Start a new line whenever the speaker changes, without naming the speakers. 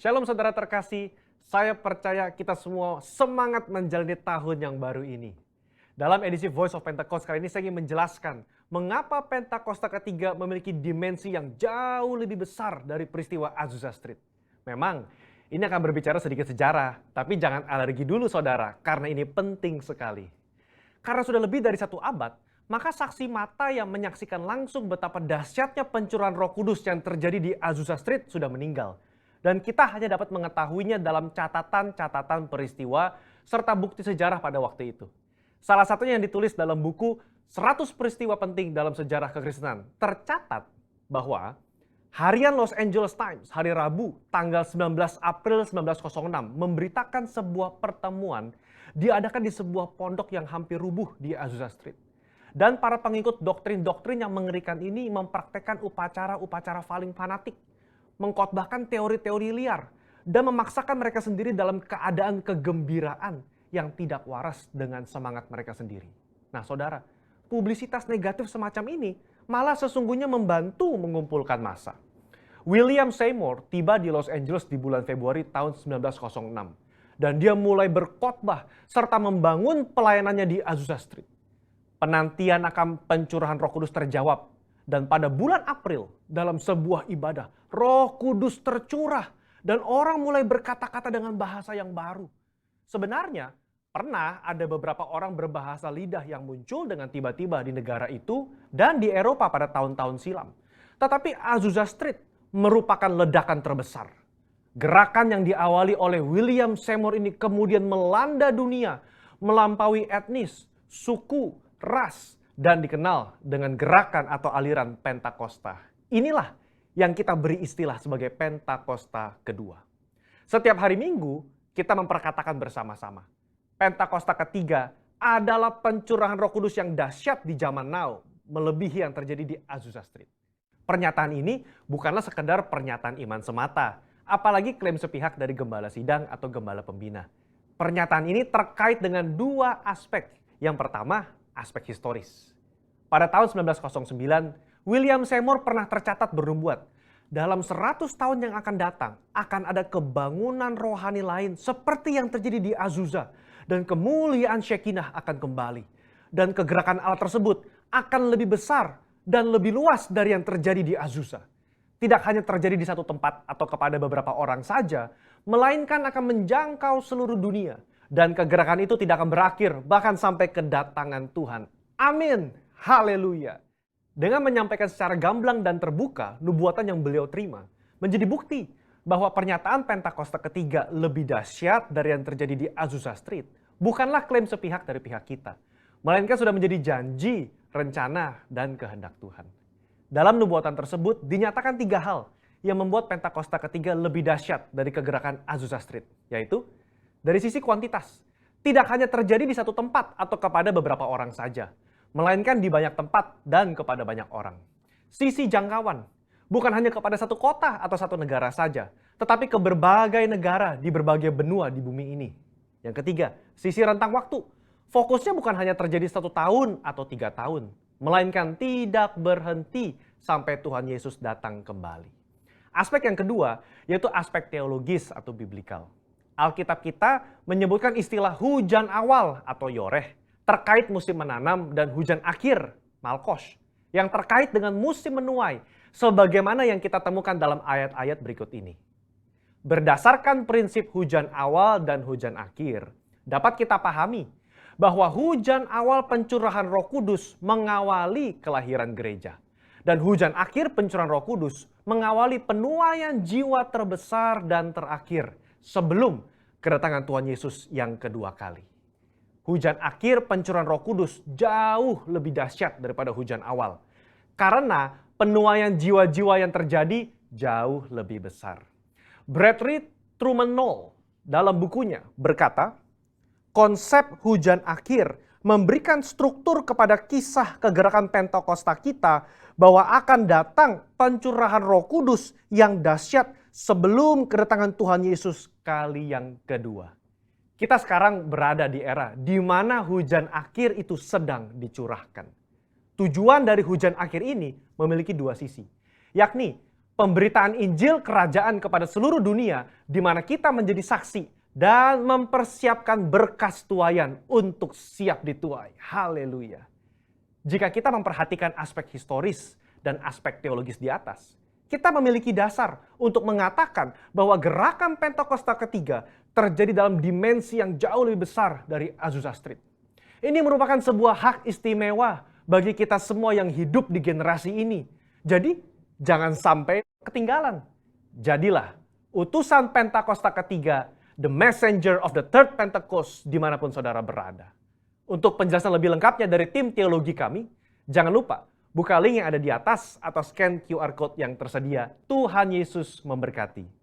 Shalom saudara terkasih, saya percaya kita semua semangat menjalani tahun yang baru ini. Dalam edisi Voice of Pentecost kali ini saya ingin menjelaskan mengapa Pentakosta ketiga memiliki dimensi yang jauh lebih besar dari peristiwa Azusa Street. Memang ini akan berbicara sedikit sejarah, tapi jangan alergi dulu saudara, karena ini penting sekali. Karena sudah lebih dari 1 abad, maka saksi mata yang menyaksikan langsung betapa dahsyatnya pencurahan Roh Kudus yang terjadi di Azusa Street sudah meninggal. Dan kita hanya dapat mengetahuinya dalam catatan-catatan peristiwa serta bukti sejarah pada waktu itu. Salah satunya yang ditulis dalam buku 100 peristiwa penting dalam sejarah kekristenan. Tercatat bahwa harian Los Angeles Times hari Rabu tanggal 19 April 1906 memberitakan sebuah pertemuan diadakan di sebuah pondok yang hampir rubuh di Azusa Street. Dan para pengikut doktrin-doktrin yang mengerikan ini mempraktekkan upacara-upacara paling fanatik, mengkhotbahkan teori-teori liar, dan memaksakan mereka sendiri dalam keadaan kegembiraan yang tidak waras dengan semangat mereka sendiri. Nah saudara, publisitas negatif semacam ini malah sesungguhnya membantu mengumpulkan massa. William Seymour tiba di Los Angeles di bulan Februari tahun 1906. Dan dia mulai berkhotbah serta membangun pelayanannya di Azusa Street. Penantian akan pencurahan Roh Kudus terjawab. Dan pada bulan April, dalam sebuah ibadah, Roh Kudus tercurah dan orang mulai berkata-kata dengan bahasa yang baru. Sebenarnya, pernah ada beberapa orang berbahasa lidah yang muncul dengan tiba-tiba di negara itu dan di Eropa pada tahun-tahun silam. Tetapi Azusa Street merupakan ledakan terbesar. Gerakan yang diawali oleh William Seymour ini kemudian melanda dunia, melampaui etnis, suku, ras, dan dikenal dengan gerakan atau aliran Pentakosta. Inilah yang kita beri istilah sebagai Pentakosta kedua. Setiap hari Minggu kita memperkatakan bersama-sama, Pentakosta ketiga adalah pencurahan Roh Kudus yang dahsyat di zaman now, melebihi yang terjadi di Azusa Street. Pernyataan ini bukanlah sekedar pernyataan iman semata, apalagi klaim sepihak dari gembala sidang atau gembala pembina. Pernyataan ini terkait dengan 2 aspek. Yang pertama, aspek historis. Pada tahun 1909, William Seymour pernah tercatat bernubuat, dalam 100 tahun yang akan datang, akan ada kebangunan rohani lain seperti yang terjadi di Azusa, dan kemuliaan Shekinah akan kembali. Dan kegerakan Allah tersebut akan lebih besar dan lebih luas dari yang terjadi di Azusa. Tidak hanya terjadi di satu tempat atau kepada beberapa orang saja, melainkan akan menjangkau seluruh dunia. Dan kegerakan itu tidak akan berakhir, bahkan sampai kedatangan Tuhan. Amin. Haleluya. Dengan menyampaikan secara gamblang dan terbuka nubuatan yang beliau terima, menjadi bukti bahwa pernyataan Pentakosta ketiga lebih dahsyat dari yang terjadi di Azusa Street bukanlah klaim sepihak dari pihak kita, melainkan sudah menjadi janji, rencana, dan kehendak Tuhan. Dalam nubuatan tersebut dinyatakan 3 hal yang membuat Pentakosta ketiga lebih dahsyat dari kegerakan Azusa Street, yaitu dari sisi kuantitas, tidak hanya terjadi di satu tempat atau kepada beberapa orang saja, melainkan di banyak tempat dan kepada banyak orang. Sisi jangkauan, bukan hanya kepada satu kota atau satu negara saja, tetapi ke berbagai negara di berbagai benua di bumi ini. Yang ketiga, sisi rentang waktu. Fokusnya bukan hanya terjadi 1 tahun atau 3 tahun, melainkan tidak berhenti sampai Tuhan Yesus datang kembali. Aspek yang kedua, yaitu aspek teologis atau biblikal. Alkitab kita menyebutkan istilah hujan awal atau yoreh terkait musim menanam dan hujan akhir, malkosh, yang terkait dengan musim menuai, sebagaimana yang kita temukan dalam ayat-ayat berikut ini. Berdasarkan prinsip hujan awal dan hujan akhir, dapat kita pahami bahwa hujan awal pencurahan Roh Kudus mengawali kelahiran gereja. Dan hujan akhir pencurahan Roh Kudus mengawali penuaian jiwa terbesar dan terakhir sebelum kedatangan Tuhan Yesus yang kedua kali. Hujan akhir pencurahan Roh Kudus jauh lebih dahsyat daripada hujan awal. Karena penuaian jiwa-jiwa yang terjadi jauh lebih besar. Bradley Truman Knoll dalam bukunya berkata, konsep hujan akhir memberikan struktur kepada kisah kegerakan Pentakosta kita bahwa akan datang pencurahan Roh Kudus yang dahsyat sebelum kedatangan Tuhan Yesus kali yang kedua. Kita sekarang berada di era di mana hujan akhir itu sedang dicurahkan. Tujuan dari hujan akhir ini memiliki 2 sisi, yakni Pemberitaan Injil Kerajaan kepada seluruh dunia, di mana kita menjadi saksi dan mempersiapkan berkas tuaian untuk siap dituai. Haleluya. Jika kita memperhatikan aspek historis dan aspek teologis di atas, kita memiliki dasar untuk mengatakan bahwa gerakan Pentakosta ketiga terjadi dalam dimensi yang jauh lebih besar dari Azusa Street. Ini merupakan sebuah hak istimewa bagi kita semua yang hidup di generasi ini. Jadi, jangan sampai ketinggalan. Jadilah utusan Pentakosta ketiga, the messenger of the third Pentecost, dimanapun saudara berada. Untuk penjelasan lebih lengkapnya dari tim teologi kami, jangan lupa buka link yang ada di atas atau scan QR Code yang tersedia. Tuhan Yesus memberkati.